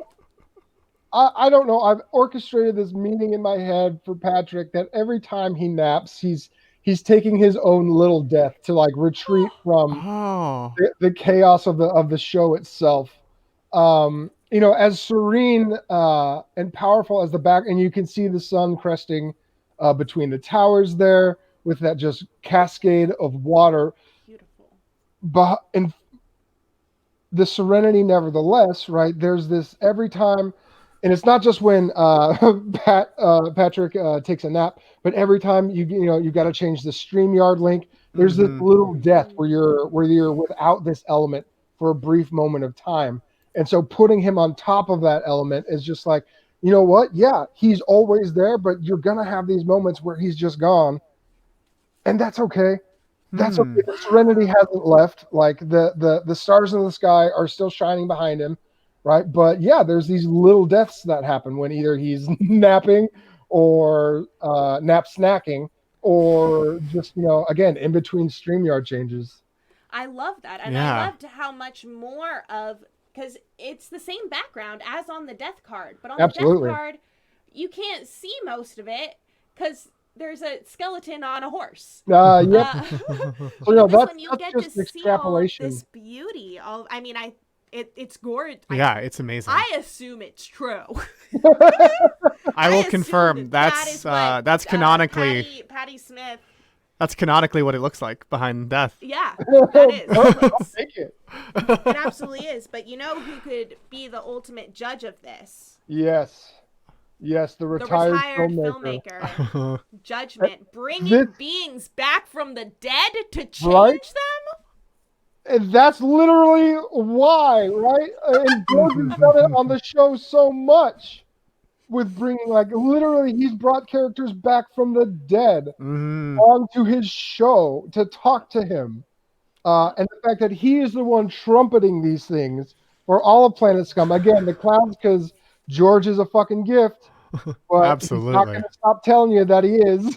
don't know. I've orchestrated this meeting in my head for Patrick that every time he naps, he's taking his own little death to like retreat from the chaos of the show itself. As serene and powerful as the back, and you can see the sun cresting between the towers there with that just cascade of water. Beautiful. But in the serenity, nevertheless, right? There's this every time, and it's not just when Patrick takes a nap, but every time you got to change the StreamYard link. There's this little death where you're without this element for a brief moment of time. And so putting him on top of that element is just like, you know what? Yeah, he's always there, but you're going to have these moments where he's just gone. And that's okay. That's okay. The serenity hasn't left. Like the stars in the sky are still shining behind him, right? But yeah, there's these little deaths that happen when either he's napping or nap snacking or just, again, in between StreamYard changes. I love that. And I loved how much more of... Because it's the same background as on the death card. But on the death card, you can't see most of it because there's a skeleton on a horse. Yep. So, that's when you get just to extrapolation. See all this beauty. It's gorgeous. Yeah, it's amazing. I assume it's true. I will confirm that's canonically... Patty Smith. That's canonically what it looks like behind death. Yeah, that is. I'll take it. It absolutely is. But you know who could be the ultimate judge of this? Yes, the retired filmmaker. Judgment. Bringing beings back from the dead to change them? And that's literally why, right? And Jordan's done it on the show so much. With bringing, literally, he's brought characters back from the dead onto his show to talk to him. And the fact that he is the one trumpeting these things for all of Planet Scum. Again, the clowns, because George is a fucking gift. But absolutely. He's not going to stop telling you that he is.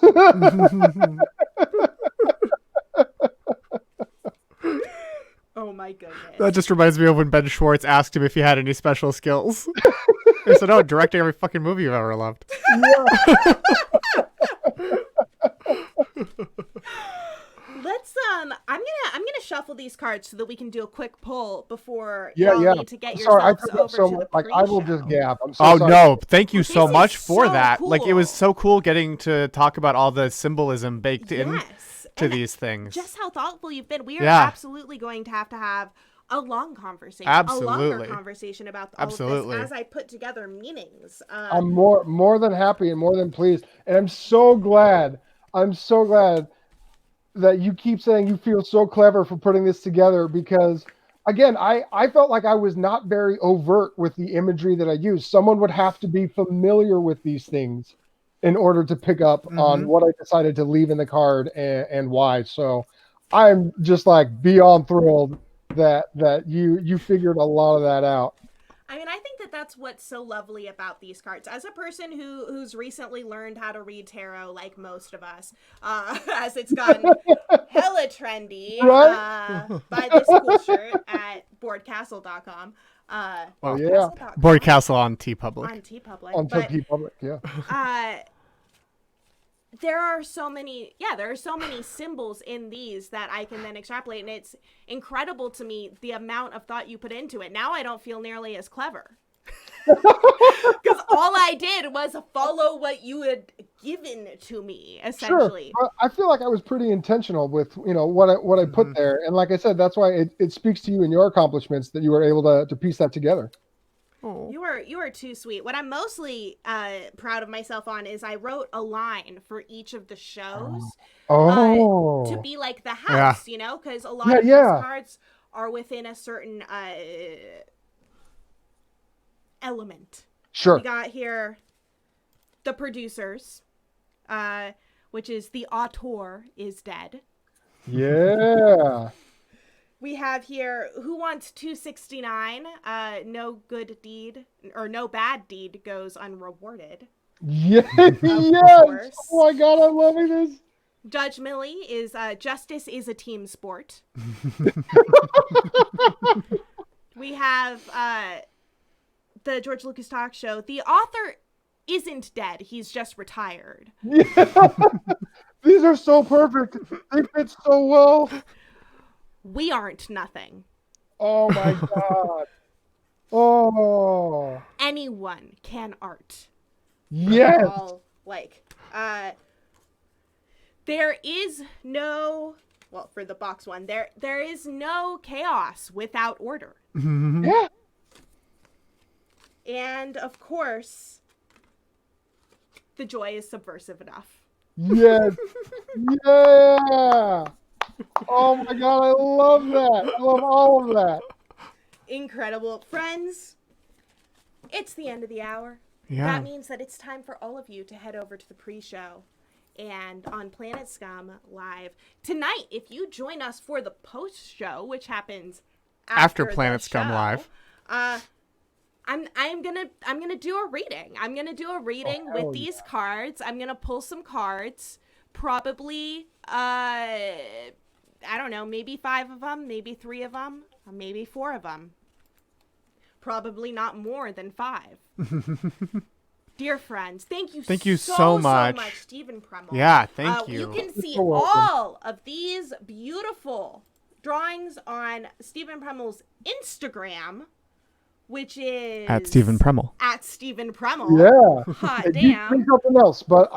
Oh my goodness. That just reminds me of when Ben Schwartz asked him if he had any special skills. He said, "Oh, directing every fucking movie you've ever loved." Let's I'm gonna shuffle these cards so that we can do a quick poll before Yeah, y'all yeah. need to get I'm sorry, I yourselves took up over so to much. the Like, I will pre-show. just gab. I'm so Oh sorry. no, thank you so This much is for so that. Like, it was cool. so cool getting to talk about all the symbolism baked in Yes, to and these things. just how thoughtful you've been. We are Yeah. absolutely going to have a long conversation, a longer Absolutely. conversation about all Absolutely. of this as I put together meanings. I'm more than happy and more than pleased, and I'm so glad. I'm so glad that you keep saying you feel so clever for putting this together, because again, I felt like I was not very overt with the imagery that I used. Someone would have to be familiar with these things in order to pick up on what I decided to leave in the card and why. So I'm just like beyond thrilled that you figured a lot of that out. I mean, I think that that's what's so lovely about these cards. As a person who's recently learned how to read tarot, like most of us, as it's gotten hella trendy, Right? by this cool shirt at boardcastle.com. Well, yeah. boardcastle.com Board Castle on TeePublic. on TeePublic. On But Public, yeah. there are so many symbols in these that I can then extrapolate, and it's incredible to me the amount of thought you put into it. Now I don't feel nearly as clever. Because all I did was follow what you had given to me, essentially. Sure. I feel like I was pretty intentional with what I put there, and like I said, that's why it speaks to you and your accomplishments that you were able to piece that together. Oh. You are too sweet. What I'm mostly proud of myself on is I wrote a line for each of the shows to be like the house, because a lot of these cards are within a certain element. Sure. We got here the producers, which is the auteur is dead. Yeah. We have here who wants 269. No good deed or no bad deed goes unrewarded. Yes. Course. Oh my God, I'm loving this. Judge Millie is justice is a team sport. We have the George Lucas talk show. The author isn't dead. He's just retired. Yeah. These are so perfect. They fit so well. We aren't nothing. Oh my God. Oh. Anyone can art. Yes. All, like, there is no, well, for the box one, there is no chaos without order. Yeah. And of course, the joy is subversive enough. Yes. Yeah. Oh my God, I love that. I love all of that. Incredible. Friends, it's the end of the hour. Yeah. That means that it's time for all of you to head over to the pre-show and on Planet Scum Live. Tonight, if you join us for the post-show, which happens after Planet the Scum show, Live. I'm gonna do a reading. I'm gonna do a reading with these cards. I'm gonna pull some cards. Probably, I don't know, maybe 5 of them, maybe 3 of them, or maybe 4 of them. Probably not more than 5. Dear friends, thank you so much, Stephenpremmel. Yeah, thank you. You can see You're welcome. all of these beautiful drawings on Stephenpremmel's Instagram, which is At Stephenpremmel. At Stephenpremmel. Yeah. Hot It used to damn. be something else, but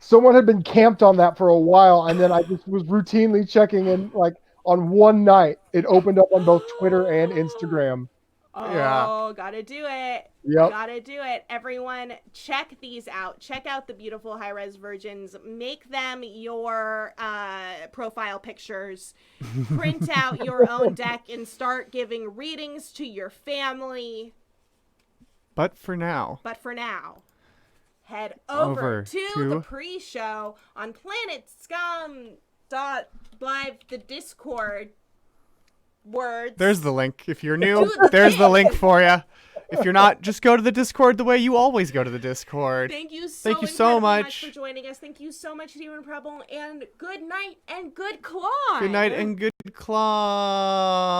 someone had been camped on that for a while, and then I just was routinely checking in. Like on one night, it opened up on both Twitter and Instagram. Oh, gotta do it. Yep. Gotta do it. Everyone, check these out. Check out the beautiful high-res versions. Make them your profile pictures. Print out your own deck and start giving readings to your family. But for now, head over to the to- pre-show on planetscum.live, the Discord. Words. there's the link. If you're new, there's the link for you. If you're not, just go to the Discord the way you always go to the Discord. Thank you so incredibly much for joining us. Thank you so much, Stephenpremmel, and good night and good clawn. Good night and good clawn.